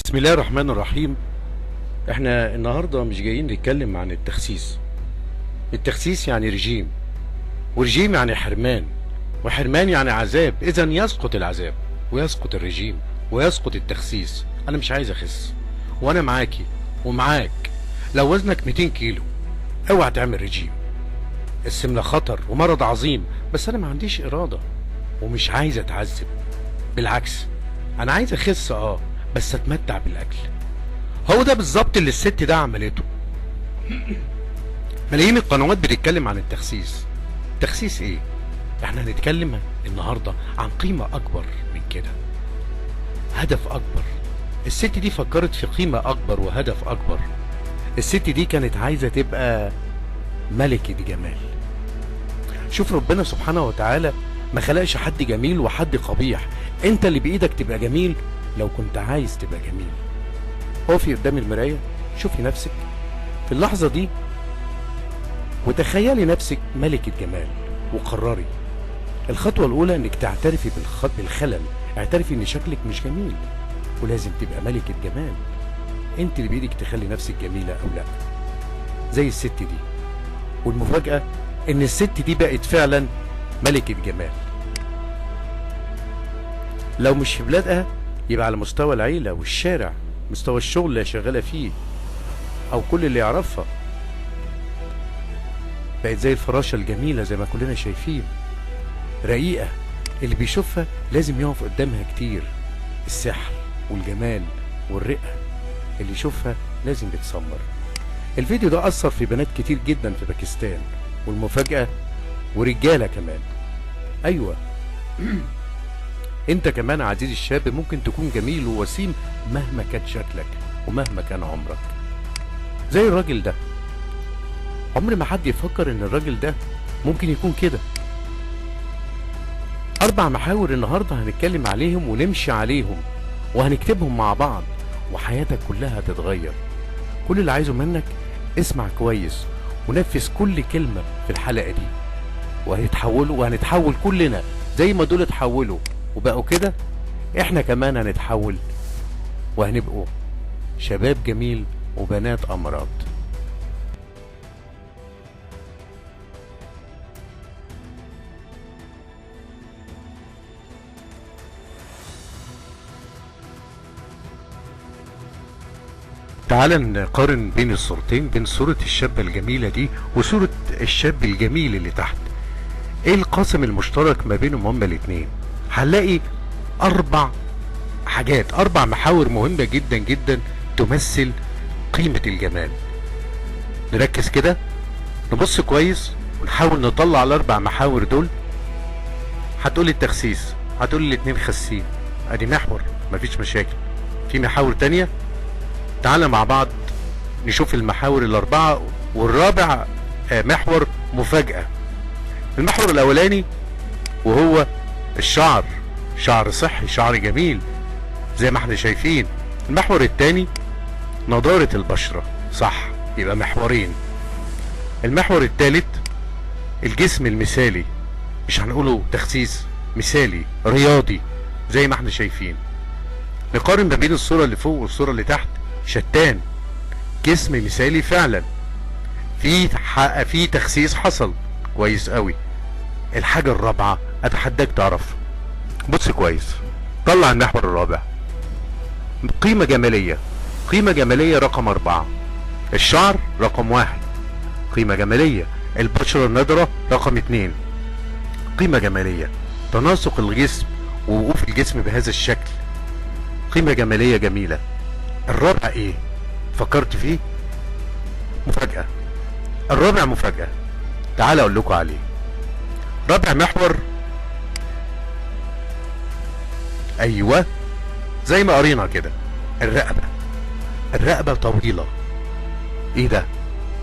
بسم الله الرحمن الرحيم. احنا النهاردة مش جايين نتكلم عن التخسيس. التخسيس يعني رجيم، ورجيم يعني حرمان، وحرمان يعني عذاب. اذا يسقط العذاب ويسقط الرجيم ويسقط التخسيس. انا مش عايز اخس، وانا معاكي ومعاك. لو وزنك 200 كيلو اوعى تعمل رجيم. السمنة خطر ومرض عظيم، بس انا ما عنديش ارادة ومش عايز اتعذب. بالعكس، انا عايز اخس بس اتمتع بالاكل. هو ده بالظبط اللي الست ده عملته. ملايين القنوات بتتكلم عن التخسيس. تخسيس ايه؟ احنا هنتكلم النهارده عن قيمة اكبر من كده، هدف اكبر. الست دي فكرت في قيمة اكبر وهدف اكبر. الست دي كانت عايزة تبقى ملكة جمال. شوف، ربنا سبحانه وتعالى ما خلقش حد جميل وحد قبيح. انت اللي بايدك تبقى جميل لو كنت عايز تبقى جميل. اقفي قدام المراية، شوفي نفسك في اللحظة دي وتخيلي نفسك ملكة جمال، وقرري. الخطوة الأولى إنك تعترفي بالخلل. اعترفي إن شكلك مش جميل ولازم تبقى ملكة جمال. أنت اللي بإيدك تخلي نفسك جميلة أو لأ، زي الست دي. والمفاجأة إن الست دي بقت فعلا ملكة جمال. لو مش في بلادها يبقى على مستوى العيلة والشارع، مستوى الشغل اللي شغالة فيه أو كل اللي يعرفها. بقت زي الفراشة الجميلة زي ما كلنا شايفين، رقيقة. اللي بيشوفها لازم يقف قدامها كتير. السحر والجمال والرقة اللي يشوفها لازم يتسمر. الفيديو ده أثر في بنات كتير جدا في باكستان، والمفاجأة ورجالة كمان. أيوة، انت كمان عزيزي الشاب ممكن تكون جميل ووسيم مهما كان شكلك ومهما كان عمرك. زي الراجل ده، عمر ما حد يفكر ان الراجل ده ممكن يكون كده. 4 محاور النهاردة هنتكلم عليهم ونمشي عليهم وهنكتبهم مع بعض، وحياتك كلها هتتغير. كل اللي عايزه منك اسمع كويس ونفذ كل كلمة في الحلقة دي، وهنتحول كلنا زي ما دول اتحولوا وبقوا كده. احنا كمان هنتحول وهنبقوا شباب جميل وبنات امراض. تعال نقارن بين الصورتين، بين صورة الشابة الجميلة دي وصورة الشاب الجميل اللي تحت. ايه القاسم المشترك ما بينهم هما الاتنين؟ هنلاقي 4 حاجات، 4 محاور مهمة جدا جدا تمثل قيمة الجمال. نركز كده، نبص كويس ونحاول نطلع ال4 محاور دول. هتقولي التخسيس، هتقولي الاتنين خاسين، ادي محور مفيش مشاكل. في محاور تانية، تعالى مع بعض نشوف المحاور ال4. والرابع محور مفاجأة. المحور الاولاني وهو الشعر، شعر صحي، شعر جميل زي ما احنا شايفين. المحور الثاني نضارة البشرة، صح، يبقى محورين. المحور الثالث الجسم المثالي، مش هنقوله تخسيس، مثالي رياضي زي ما احنا شايفين. نقارن ما بين الصورة اللي فوق والصورة اللي تحت، شتان. جسم مثالي فعلا، في تخسيس حصل كويس قوي. الحاجة الرابعة اتحداك تعرف. بص كويس، طلع المحور الرابع. قيمة جمالية، قيمة جمالية رقم 4. الشعر رقم 1، قيمة جمالية. البشرة النضرة رقم 2، قيمة جمالية. تناسق الجسم ووقوف الجسم بهذا الشكل، قيمة جمالية جميلة. الرابع ايه؟ فكرت فيه؟ مفاجأة. الرابع مفاجأة، تعال اقول لكم عليه. رابع محور، ايوه زي ما قرينا كده، الرقبة. الرقبة طويلة. ايه ده؟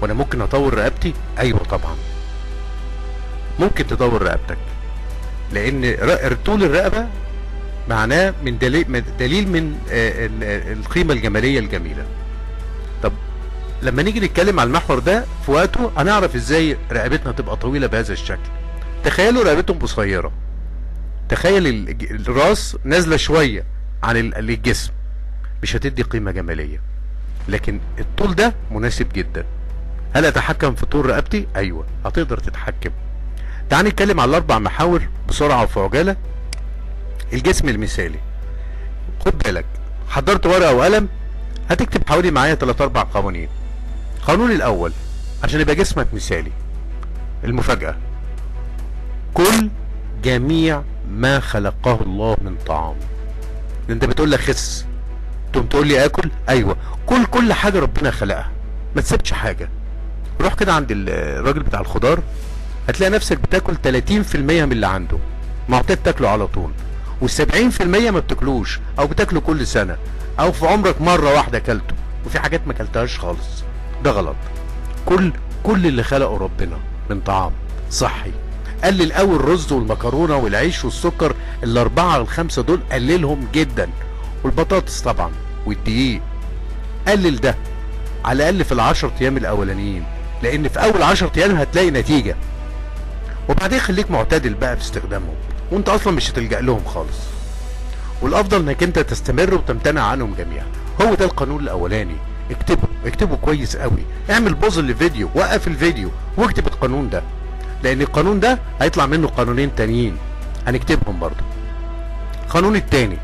وانا ممكن اطور رقبتي؟ ايوه طبعا ممكن تطور رقبتك، لان طول الرقبة معناه من دليل من القيمة الجمالية الجميلة. طب لما نيجي نتكلم على المحور ده في وقته هنعرف ازاي رقبتنا تبقى طويلة بهذا الشكل. تخيلوا رقبتهم قصيرة، تخيل الراس نازلة شوية عن الجسم، مش هتدي قيمة جمالية. لكن الطول ده مناسب جدا. هل اتحكم في طول رقبتي؟ ايوه هتقدر تتحكم. تعال نتكلم على الاربع محاور بسرعة وفي عجالة. الجسم المثالي، خد بالك حضرت ورقة وقلم، هتكتب حوالي معايا 3-4 قوانين. القانون الاول عشان يبقى جسمك مثالي، المفاجأة، كل جميع ما خلقه الله من طعام. انت بتقول لك خس، تقوم تقول لي اكل؟ ايوه، كل حاجة ربنا خلقها، ما تسيبش حاجة. روح كده عند الراجل بتاع الخضار، هتلاقي نفسك بتاكل 30% من اللي عنده، معتاد تاكله على طول، وال70% ما بتاكلوش او بتاكله كل سنة او في عمرك مرة واحدة اكلته، وفي حاجات ما اكلتهاش خالص. ده غلط. كل اللي خلقه ربنا من طعام صحي. قلل قوي الرز والمكرونة والعيش والسكر، ال4 ال5 دول قللهم جدا، والبطاطس طبعا والدقيق. قلل ده على الاقل في ال10 ايام الاولانيين، لان في اول 10 ايام هتلاقي نتيجة، وبعدين خليك معتدل بقى في استخدامهم، وانت اصلا مش هتلجأ لهم خالص. والافضل انك انت تستمر وتمتنع عنهم جميعا. هو ده القانون الاولاني. اكتبه كويس قوي، اعمل بوز للفيديو، وقف الفيديو واكتب القانون ده، لان القانون ده هيطلع منه قانونين تانيين هنكتبهم برضو. القانون التاني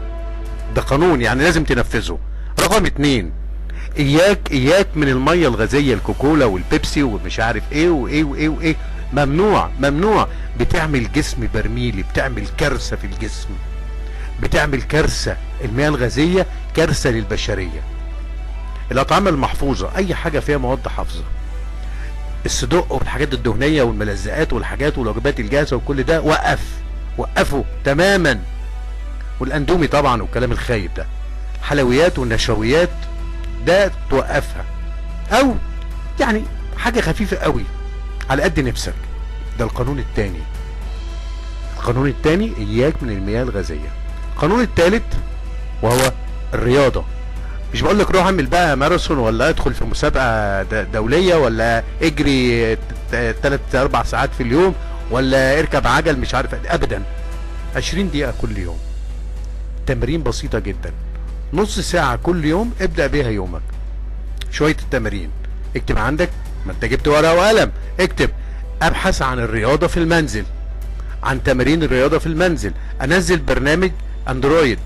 ده قانون يعني لازم تنفذه. رقم 2، اياك من المية الغازية، الكوكولا والبيبسي ومش عارف ايه وايه وايه وايه. ممنوع. بتعمل جسم برميلي، بتعمل كارثة في الجسم، بتعمل كارثة. المياه الغازية كارثة للبشرية. الاطعمة المحفوظة، اي حاجة فيها مواد حافظة، الصدق والحاجات الدهنية والملزقات والحاجات والوجبات الجاهزة وكل ده وقفه تماما. والاندومي طبعا والكلام الخايب ده، حلويات والنشويات ده توقفها، او يعني حاجة خفيفة قوي على قد نفسك. ده القانون التاني. القانون التاني اياك من المياه الغازية. القانون التالت وهو الرياضة. مش بقول لك روح اعمل بقى ماراثون ولا ادخل في مسابقة دولية ولا اجري 3-4 ساعات في اليوم ولا اركب عجل مش عارف، ابدا. 20 دقيقة كل يوم، تمرين بسيطة جدا، نص ساعة كل يوم ابدأ بيها يومك. شوية التمارين، اكتب عندك، ما انت جبت ورقة وقلم، اكتب ابحث عن الرياضة في المنزل، عن تمارين الرياضة في المنزل. انزل برنامج اندرويد،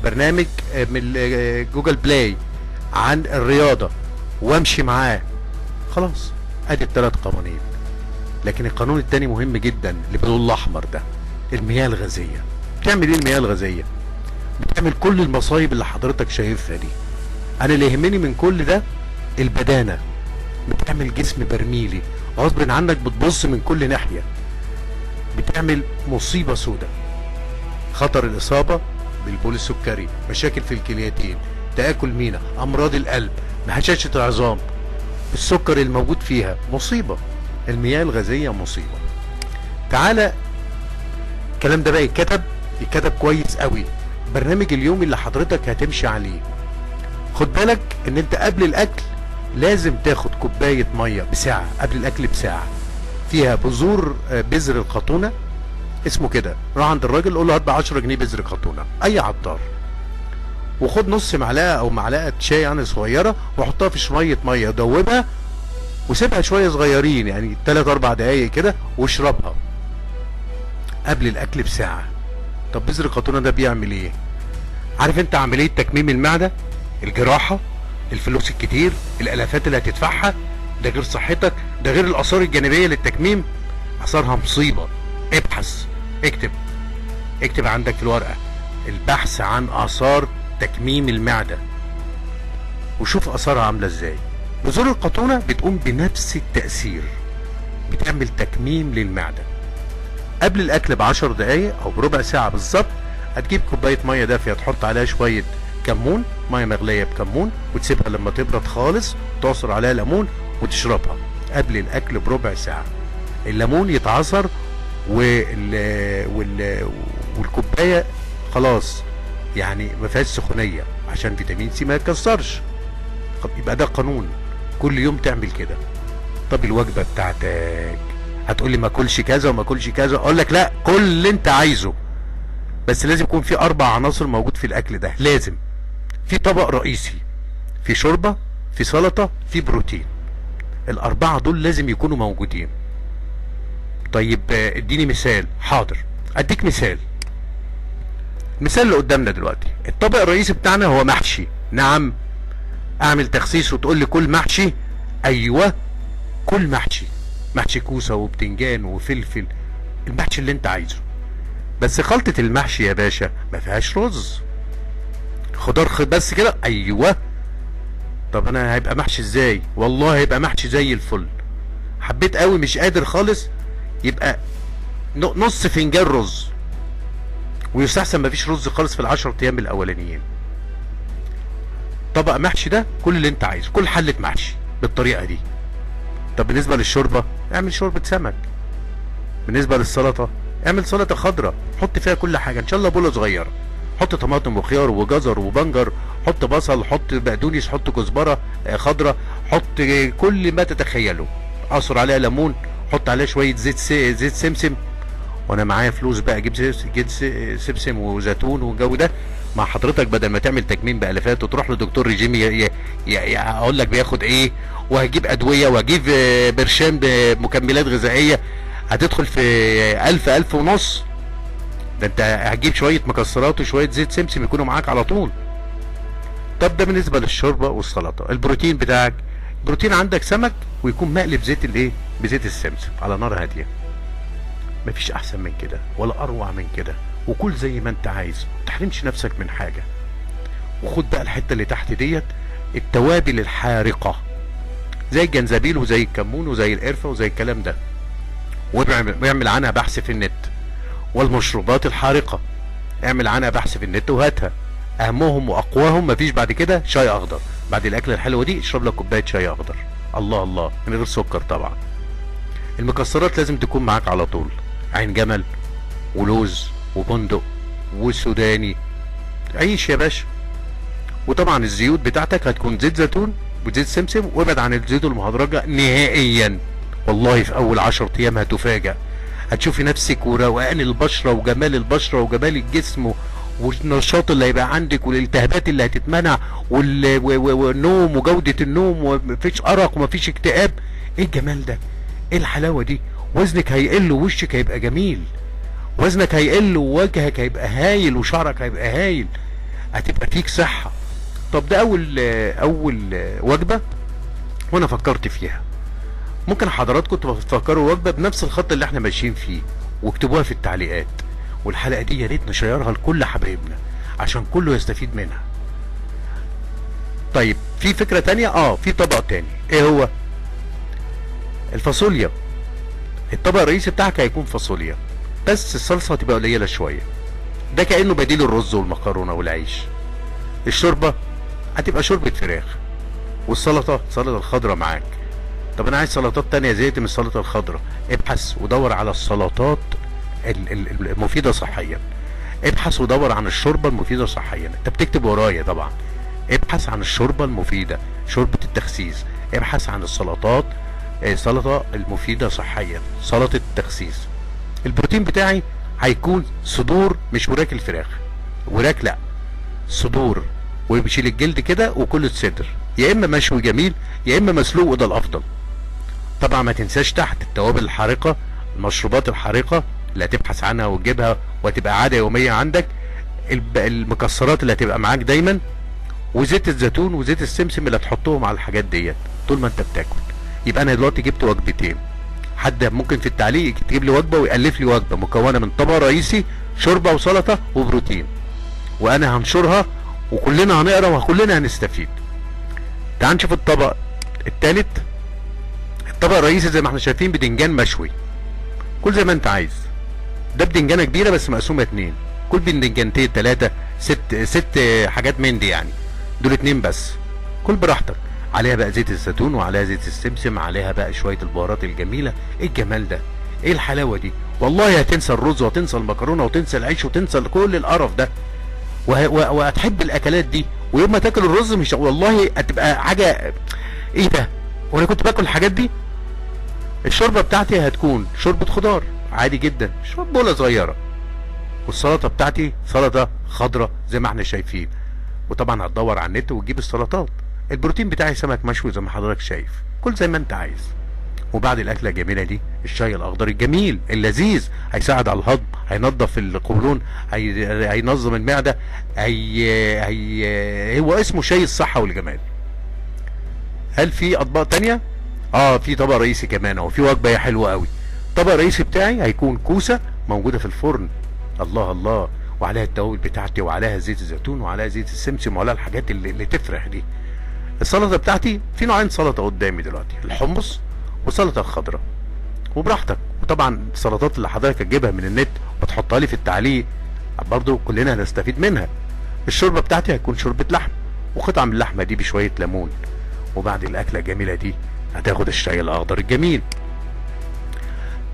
برنامج من جوجل بلاي عن الرياضة وامشي معاه. خلاص ادي ال3 قوانين. لكن القانون التاني مهم جدا، اللي باللون الاحمر ده، المياه الغازية. بتعمل ايه المياه الغازية؟ بتعمل كل المصايب اللي حضرتك شايفها دي. انا اللي يهمني من كل ده البدانة. بتعمل جسم برميلي غصب عنك، بتبص من كل ناحية، بتعمل مصيبة سودة. خطر الاصابة بالبول السكري، مشاكل في الكليتين، تآكل مينا، امراض القلب، هشاشة العظام، السكر الموجود فيها مصيبة. المياه الغازية مصيبة. تعالى الكلام ده بقى يتكتب كويس قوي. برنامج اليومي اللي حضرتك هتمشي عليه، خد بالك ان انت قبل الاكل لازم تاخد كوباية مية بساعة، قبل الاكل بساعة، فيها بذور بذر الخطونة، اسمه كده. روح عند الراجل قول له هات ب10 جنيه بذر خطونة، اي عطار، وخد نص معلقة او معلقة شاي يعني صغيرة، وحطها في شوية مية، دوبها وسيبها شوية صغيرين يعني 3-4 دقايق كده، واشربها قبل الاكل بساعة. طب بذر الخطونة ده بيعمل ايه؟ عارف انت عملية تكميم المعدة، الجراحة، الفلوس الكتير، الالافات اللي هتدفعها، ده غير صحتك، ده غير الاثار الجانبية للتكميم، اثارها مصيبة. ابحث، اكتب عندك في الورقة البحث عن اثار تكميم المعدة، وشوف اثارها عاملة ازاي. بذور الخطونة بتقوم بنفس التأثير، بتعمل تكميم للمعدة. قبل الاكل ب10 دقايق او بربع ساعة بالظبط، هتجيب كوباية مية دافية، تحط عليها شوية كمون، مية مغلية بكمون، وتسيبها لما تبرد خالص، تعصر عليها ليمون وتشربها قبل الاكل بربع ساعة. الليمون يتعصر والكوباية خلاص يعني ما فيهاش سخونية عشان فيتامين سي ما يتكسرش. يبقى ده قانون، كل يوم تعمل كده. طب الوجبة بتاعتك هتقولي ما اكلش كذا وما اكلش كذا، اقول لك لا، كل اللي انت عايزه، بس لازم يكون في 4 عناصر موجود في الاكل ده، لازم في طبق رئيسي، في شوربة، في سلطة، في بروتين. الاربعة دول لازم يكونوا موجودين. طيب اديني مثال. حاضر، اديك مثال. المثال اللي قدامنا دلوقتي، الطبق الرئيسي بتاعنا هو محشي. نعم، اعمل تخسيس وتقول لي كل محشي؟ ايوه، كل محشي. محشي كوسة وبتنجان وفلفل، المحشي اللي انت عايزه. بس خلطة المحشي يا باشا ما فيهاش رز، خضار بس كده. ايوه. طب انا هيبقى محشي ازاي؟ والله هيبقى محشي زي الفل. حبيت قوي مش قادر خالص، يبقى نص فنجان رز، ويستحسن مفيش رز خالص في ال10 ايام الاولانيين. طبق محشي ده كل اللي انت عايزه، كل حلة محشي بالطريقة دي. طب بالنسبة للشوربة، اعمل شوربة سمك. بالنسبة للسلطة، اعمل سلطة خضراء، حط فيها كل حاجة، ان شاء الله بولة صغيرة، حط طماطم وخيار وجزر وبنجر، حط بصل، حط بقدونس، حط كزبرة خضراء، حط كل ما تتخيله، عصر عليها ليمون، حط عليها شوية زيت سمسم. وانا معايا فلوس بقى اجيب سمسم وزيتون والجو ده مع حضرتك، بدل ما تعمل تكميم بالافات وتروح لدكتور ريجيم اقول لك بياخد ايه، وهجيب ادويه وهجيب برشام بمكملات غذائيه، هتدخل في 1000 ونص. ده انت هتجيب شويه مكسرات وشويه زيت سمسم يكونوا معاك على طول. طب ده بالنسبه للشوربه والسلطه. البروتين بتاعك، بروتين عندك سمك ويكون مقلي بزيت الايه، بزيت السمسم على نار هاديه. مفيش احسن من كده ولا اروع من كده. وكل زي ما انت عايز، ما تحرمش نفسك من حاجه. وخد بقى الحته اللي تحت ديت، التوابل الحارقه زي الجنزبيل وزي الكمون وزي القرفه وزي الكلام ده، واعمل عنها بحث في النت. والمشروبات الحارقه اعمل عنها بحث في النت وهاتها. اهمهم واقواهم مفيش بعد كده شاي اخضر. بعد الاكله الحلوه دي اشرب لك كوبايه شاي اخضر، الله الله، من غير سكر طبعا. المكسرات لازم تكون معاك على طول، عين جمل ولوز وبندق وسوداني، عيش يا باشا. وطبعا الزيوت بتاعتك هتكون زيت زيتون وزيت سمسم، وابعد عن الزيوت المهدرجه نهائيا. والله في اول 10 ايام هتفاجأ، هتشوفي نفسك وروقان البشره وجمال البشره وجمال الجسم والنشاط اللي هيبقى عندك والالتهابات اللي هتتمنع والنوم وجوده النوم، ومفيش ارق ومفيش اكتئاب. ايه الجمال ده؟ ايه الحلاوه دي؟ وزنك هيقل ووشك هيبقى جميل، وزنك هيقل ووجهك هيبقى هايل وشعرك هيبقى هايل، هتبقى فيك صحه. طب ده اول وجبه وانا فكرت فيها. ممكن حضراتكم تفكروا وجبه بنفس الخط اللي احنا ماشيين فيه واكتبوها في التعليقات. والحلقه دي يا ريت نشيرها لكل حبايبنا عشان كله يستفيد منها. طيب في فكره تانية، في طبق تاني. ايه هو؟ الفاصوليا. الطبق الرئيسي بتاعك هيكون فاصوليا، بس الصلصه هتبقى قليله شويه، ده كانه بديل الرز والمكرونه والعيش. الشوربه هتبقى شوربه فراخ، والسلطه سلطه الخضراء معاك. طب انا عايز سلطات تانية زهقت من السلطه الخضراء، ابحث ودور على السلطات المفيده صحيا. ابحث ودور عن الشوربه المفيده صحيا. انت بتكتب ورايا طبعا. ابحث عن الشوربه المفيده، شوربه التخسيس. ابحث عن السلطات، سلطه المفيده صحيا، سلطه التخسيس. البروتين بتاعي هيكون صدور، مش وراك الفراخ، وراك لا، صدور، وبيشيل الجلد كده وكل الصدر، يا اما مشوي جميل يا اما مسلوق، وده الافضل. طبعا ما تنساش تحت التوابل الحارقه، المشروبات الحارقه اللي هتبحث عنها وتجيبها وهتبقى عاده يوميه عندك، المكسرات اللي هتبقى معاك دايما، وزيت الزيتون وزيت السمسم اللي هتحطهم على الحاجات ديت طول ما انت بتاكل. يبقى انا دلوقتي جبت وجبتين. حد ممكن في التعليق يكتب لي وجبه ويالف لي وجبه مكونه من طبق رئيسي، شوربه وسلطه وبروتين، وانا هنشرها وكلنا هنقرا وكلنا هنستفيد. تعال نشوف الطبق الثالث. الطبق الرئيسي زي ما احنا شايفين بدنجان مشوي، كل زي ما انت عايز. ده بدنجانه كبيره بس مقسومه 2، كل بدنجانتين 3 ست حاجات من دي يعني، دول 2 بس، كل براحتك. عليها بقى زيت الزيتون وعليها زيت السمسم، عليها بقى شويه البهارات الجميله. ايه الجمال ده؟ ايه الحلاوه دي؟ والله هتنسى الرز وتنسى المكرونه وتنسى العيش وتنسى كل القرف ده، وهتحب الاكلات دي. ويوم ما تاكل الرز مش والله هتبقى حاجه ايه ده، وانا كنت باكل الحاجات دي. الشوربه بتاعتي هتكون شوربه خضار عادي جدا، بوله صغيره. والسلطه بتاعتي سلطه خضراء زي ما احنا شايفين، وطبعا هتدور على النت وتجيب السلطات. البروتين بتاعي سمك مشوي زي ما حضرتك شايف، كل زي ما انت عايز. وبعد الاكله الجميله دي الشاي الاخضر الجميل اللذيذ هيساعد على الهضم، هينظف القولون، هينظم المعده، هو اسمه شاي الصحه والجمال. هل في اطباق تانية؟ في طبق رئيسي كمان اهو، في وجبه حلوه قوي. الطبق الرئيسي بتاعي هيكون كوسه موجوده في الفرن، الله الله، وعليها التوابل بتاعتي، وعليها زيت الزيتون، وعليها زيت السمسم، وعليها الحاجات اللي تفرح دي. السلطه بتاعتي في نوعين سلطه قدامي دلوقتي، الحمص والسلطه الخضراء، وبراحتك. وطبعا السلطات اللي حضرتك هتجيبها من النت وتحطها لي في التعليق برضو كلنا هنستفيد منها. الشوربه بتاعتي هتكون شوربه لحم، وقطعه من اللحمه دي بشويه ليمون. وبعد الاكله الجميله دي هتاخد الشاي الاخضر الجميل.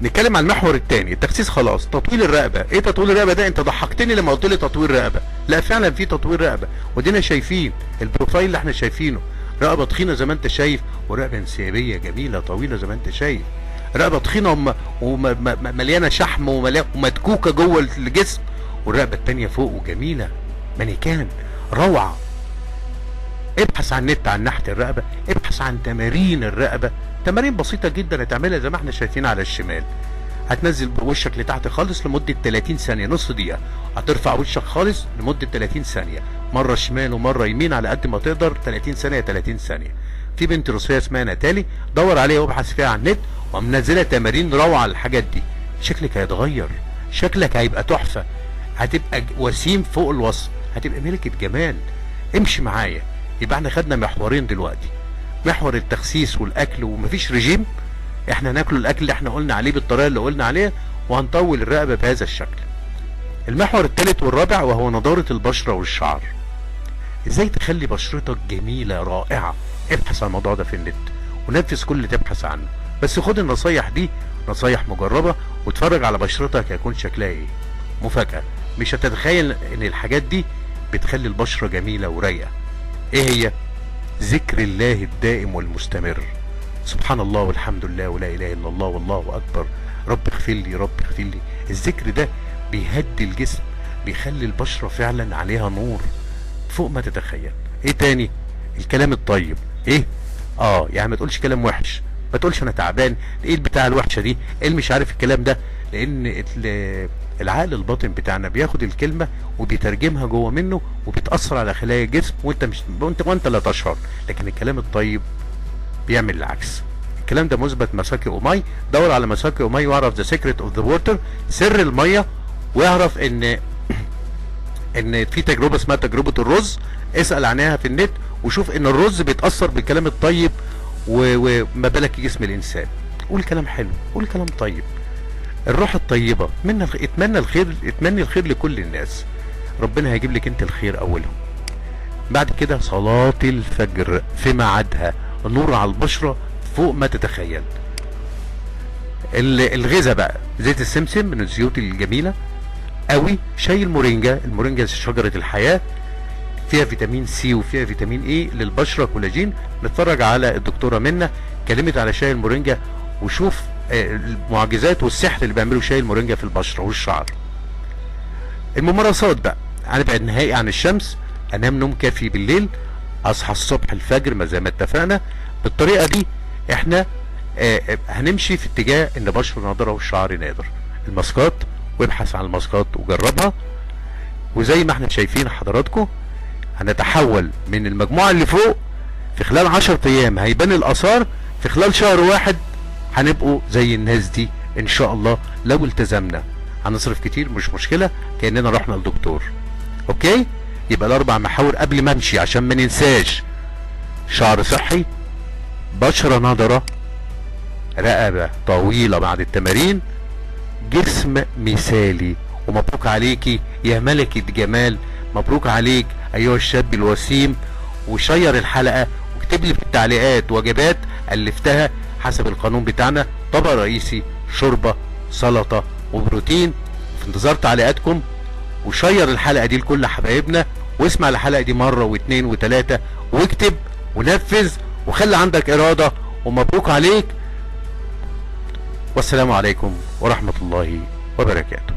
نتكلم عن المحور الثاني، التخسيس. خلاص، تطويل الرقبه. ايه تطويل الرقبه ده؟ انت ضحكتني لما قلت لي تطويل رقبه. لا فعلا في تطويل رقبه، ودينا شايفين البروفايل اللي احنا شايفينه، رقبه تخينه زي ما انت شايف، ورقبه انسيابيه جميله طويله زي ما انت شايف. رقبه تخينه ومليانه شحم ومدكوكه جوه الجسم، والرقبه الثانيه فوق وجميله مانيكان روعه. ابحث عن النت عن ناحيه الرقبه، ابحث عن تمارين الرقبه، تمارين بسيطه جدا هتعملها زي ما احنا شايفين على الشمال. هتنزل وشك لتحت خالص لمده 30 ثانيه، نص دقيقه. هترفع وشك خالص لمده 30 ثانيه، مره شمال ومره يمين على قد ما تقدر، 30 ثانيه 30 ثانيه. في بنت روسيه اسمها ناتالي، دور عليها وابحث فيها على النت، ومنزله تمارين روعه على الحاجات دي. شكلك هيتغير، شكلك هيبقى تحفه، هتبقى وسيم فوق الوصف، هتبقى ملكه جمال. امشي معايا. يبقى احنا خدنا محورين دلوقتي، محور التخسيس والاكل، ومفيش رجيم، احنا ناكل الاكل اللي احنا قلنا عليه بالطريقه اللي قلنا عليها، وهنطول الرقبه بهذا الشكل. المحور الثالث والرابع وهو نضاره البشره والشعر. ازاي تخلي بشرتك جميله رائعه؟ ابحث عن الموضوع ده في النت ونفذ كل اللي تبحث عنه، بس خد النصايح دي نصايح مجربه، واتفرج على بشرتك هيكون شكلها ايه. مفاجاه، مش هتتخيل ان الحاجات دي بتخلي البشره جميله ورايقه. ايه هي؟ ذكر الله الدائم والمستمر. سبحان الله والحمد لله ولا اله الا الله والله اكبر، رب اغفر لي رب اغفر لي. الذكر ده بيهدي الجسم، بيخلي البشره فعلا عليها نور فوق ما تتخيل. ايه تاني؟ الكلام الطيب. ايه؟ يعني ما تقولش كلام وحش، ما تقولش انا تعبان، ايه البتاع الوحشه دي، ايه اللي مش عارف الكلام ده، لان العقل الباطن بتاعنا بياخد الكلمه وبيترجمها جوه منه وبيتاثر على خلايا الجسم، وانت لا تشعر. لكن الكلام الطيب بيعمل العكس. الكلام ده مثبت مساكي اوماي. دور على مساكي اوماي واعرف ذا سيكريت اوف ذا ووتر، سر الميه، واعرف ان في تجربه اسمها تجربه الرز. اسال عنها في النت وشوف ان الرز بيتاثر بالكلام الطيب، وما بالك جسم الانسان. قول كلام حلو، قول كلام طيب. الروح الطيبه، اتمنى الخير لكل الناس، ربنا هيجيب لك انت الخير اولهم. بعد كده صلاه الفجر في ميعادها، نور على البشره فوق ما تتخيل. الغذاء بقى، زيت السمسم من الزيوت الجميله قوي، شاي المورينجا شجره الحياه، فيها فيتامين سي وفيها فيتامين اي للبشره، كولاجين. نتفرج على الدكتوره منى اتكلمت على شاي المورينجا، وشوف المعجزات والسحر اللي بيعمله شاي المورينجا في البشره والشعر. الممارسات بقى، هنبعد نهائي عن الشمس، انام نوم كافي بالليل، اصحى الصبح الفجر زي ما اتفقنا. بالطريقه دي احنا هنمشي في اتجاه ان بشره ناضره والشعر نادر. الماسكات، وابحث عن الماسكات وجربها، وزي ما احنا شايفين حضراتكم هنتحول من المجموعه اللي فوق في خلال 10 ايام هيبان الاثار، في خلال شهر واحد هنبقوا زي الناس دي ان شاء الله. لو التزمنا هنصرف كتير مش مشكله، كاننا رحنا لدكتور. اوكي؟ يبقى الاربع محاور قبل ما امشي عشان ما ننساش: شعر صحي، بشره نضره، رقبه طويله بعد التمارين، جسم مثالي. ومبروك عليكي يا ملكه جمال، مبروك عليك ايها الشاب الوسيم. وشير الحلقه واكتب لي في التعليقات وجبات الفتها حسب القانون بتاعنا: طبق رئيسي، شوربه، سلطه، وبروتين. في انتظار تعليقاتكم، وشير الحلقه دي لكل حبايبنا، واسمع الحلقه دي مره واثنين وثلاثه، واكتب ونفذ وخلي عندك اراده. ومبروك عليك، والسلام عليكم ورحمه الله وبركاته.